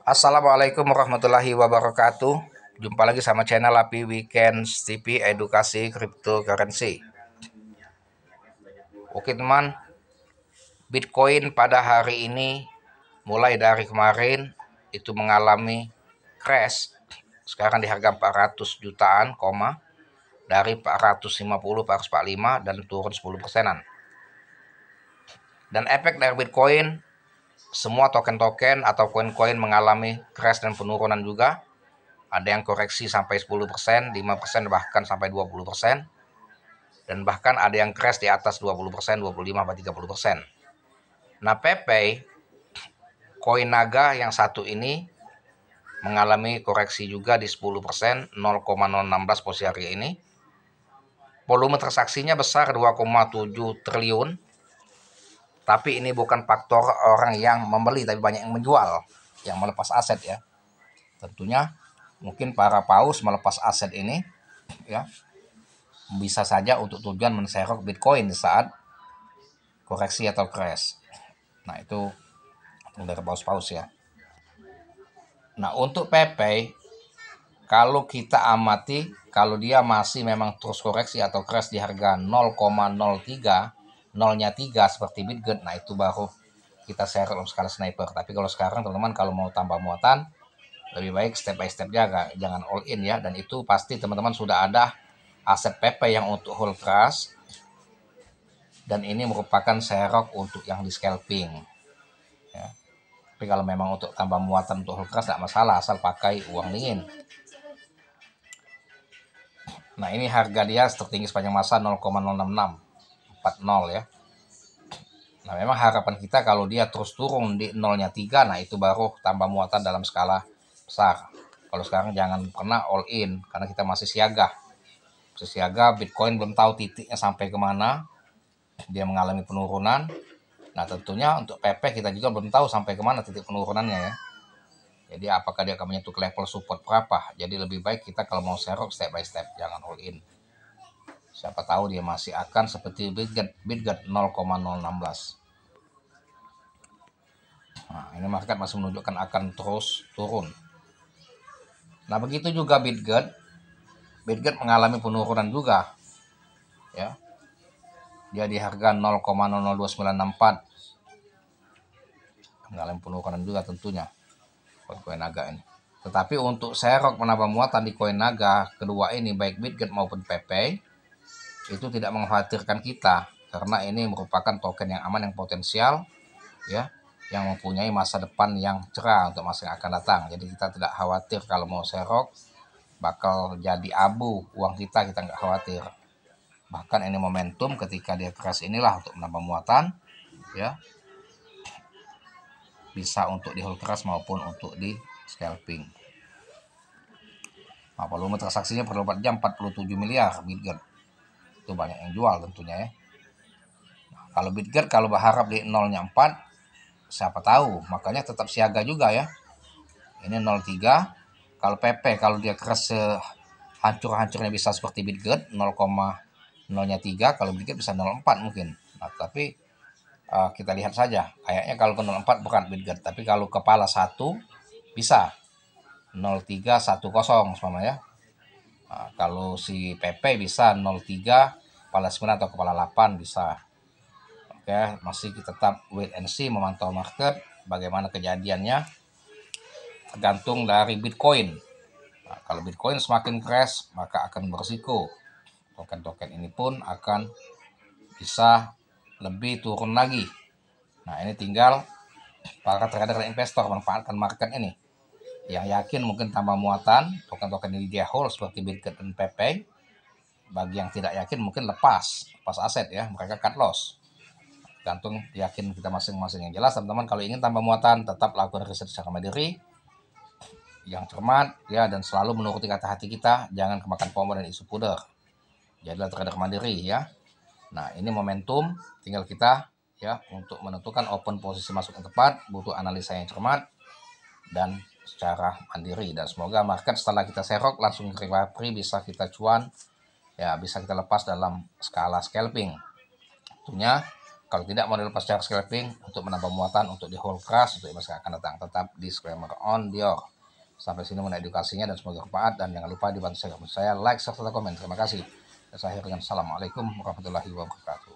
Assalamualaikum warahmatullahi wabarakatuh. Jumpa lagi sama channel Api Weekend TV Edukasi Cryptocurrency. Oke teman, Bitcoin pada hari ini mulai dari kemarin itu mengalami crash. Sekarang di harga 400 jutaan, dari 450 445 dan turun 10%-an. Dan efek dari Bitcoin, semua token-token atau koin-koin mengalami crash dan penurunan juga. Ada yang koreksi sampai 10%, 5%, bahkan sampai 20%. Dan bahkan ada yang crash di atas 20%, 25 atau 30%. Nah, Pepe, koin naga yang satu ini mengalami koreksi juga di 10%, 0,016 posisi hari ini. Volume transaksinya besar 2,7 triliun. Tapi ini bukan faktor orang yang membeli, tapi banyak yang menjual, yang melepas aset ya. Tentunya mungkin para paus melepas aset ini ya bisa saja untuk tujuan menserok Bitcoin di saat koreksi atau crash. Nah, itu dari paus-paus ya. Nah, untuk Pepe, kalau kita amati, kalau dia masih memang terus koreksi atau crash di harga 0,03, nolnya 3 seperti Bitget, nah itu baru kita share dalam skala sniper. Tapi kalau sekarang teman-teman kalau mau tambah muatan, lebih baik step by step jaga, jangan all in ya. Dan itu pasti teman-teman sudah ada aset Pepe yang untuk hold crash, dan ini merupakan serok untuk yang di scalping ya. Tapi kalau memang untuk tambah muatan untuk hold crash tidak masalah, asal pakai uang dingin. Nah, ini harga dia tertinggi sepanjang masa 0,06640 ya. Nah, memang harapan kita kalau dia terus turun di nolnya 3, nah itu baru tambah muatan dalam skala besar. Kalau sekarang jangan pernah all in, karena kita masih siaga. Masih siaga, Bitcoin belum tahu titiknya sampai kemana. Dia mengalami penurunan. Nah, tentunya untuk PP kita juga belum tahu sampai kemana titik penurunannya ya. Jadi apakah dia akan menyentuh level support berapa. Jadi lebih baik kita kalau mau serok step by step, jangan all in. Siapa tahu dia masih akan seperti Bitget 0,016. Nah, ini market masih menunjukkan akan terus turun. Nah, begitu juga Bitget mengalami penurunan juga ya. Dia di harga 0,002964 mengalami penurunan juga tentunya koin naga ini. Tetapi untuk serok menambah muatan di koin naga kedua ini, baik Bitget maupun Pepe, itu tidak mengkhawatirkan kita, karena ini merupakan token yang aman, yang potensial ya, yang mempunyai masa depan yang cerah untuk masa yang akan datang. Jadi kita tidak khawatir kalau mau serok bakal jadi abu uang kita nggak khawatir. Bahkan ini momentum ketika dia crash inilah untuk menambah muatan ya, bisa untuk di hold crash maupun untuk di scalping. Nah, volume transaksinya per 24 jam 47 miliar Bitget. Itu banyak yang jual tentunya ya. Nah, kalau Bitget kalau berharap di nolnya 4, siapa tahu, makanya tetap siaga juga ya. Ini 03. Kalau PP kalau dia crash hancur-hancurnya bisa seperti Bitget 0,0nya 3, kalau Bitget bisa 04 mungkin. Nah, tapi kita lihat saja. Kayaknya kalau ke 04 bukan Bitget, tapi kalau kepala 1 bisa 0310 sama ya. Nah, kalau si PP bisa 03 kepala 9 atau kepala 8 bisa. Oke, masih kita tetap wait and see, memantau market bagaimana kejadiannya, tergantung dari Bitcoin. Nah, kalau Bitcoin semakin crash maka akan berisiko token-token ini pun akan bisa lebih turun lagi. Nah, ini tinggal para trader dan investor manfaatkan market ini. Yang yakin mungkin tambah muatan token-token ini dia hold seperti Bitget dan Pepe. Bagi yang tidak yakin mungkin lepas aset ya, mereka cut loss. Gantung yakin kita masing-masing. Yang jelas teman-teman, kalau ingin tambah muatan tetap lakukan riset secara mandiri, yang cermat ya, dan selalu menuruti kata hati kita, jangan kemakan FOMO dan isu pudar. Jadilah trader mandiri ya. Nah, ini momentum, tinggal kita ya untuk menentukan open posisi masuk yang tepat, butuh analisa yang cermat dan secara mandiri. Dan semoga market setelah kita serok langsung recovery, bisa kita cuan ya, bisa kita lepas dalam skala scalping. Tentunya Kalau tidak mau dilepas secara scalping untuk menambah muatan untuk di hold crush untuk masa akan datang. Tetap disclaimer on Dior. Sampai sini mengenai edukasinya dan semoga bermanfaat, dan jangan lupa dibantu saya like serta komen. Terima kasih. Dan saya akhiri dengan assalamualaikum warahmatullahi wabarakatuh.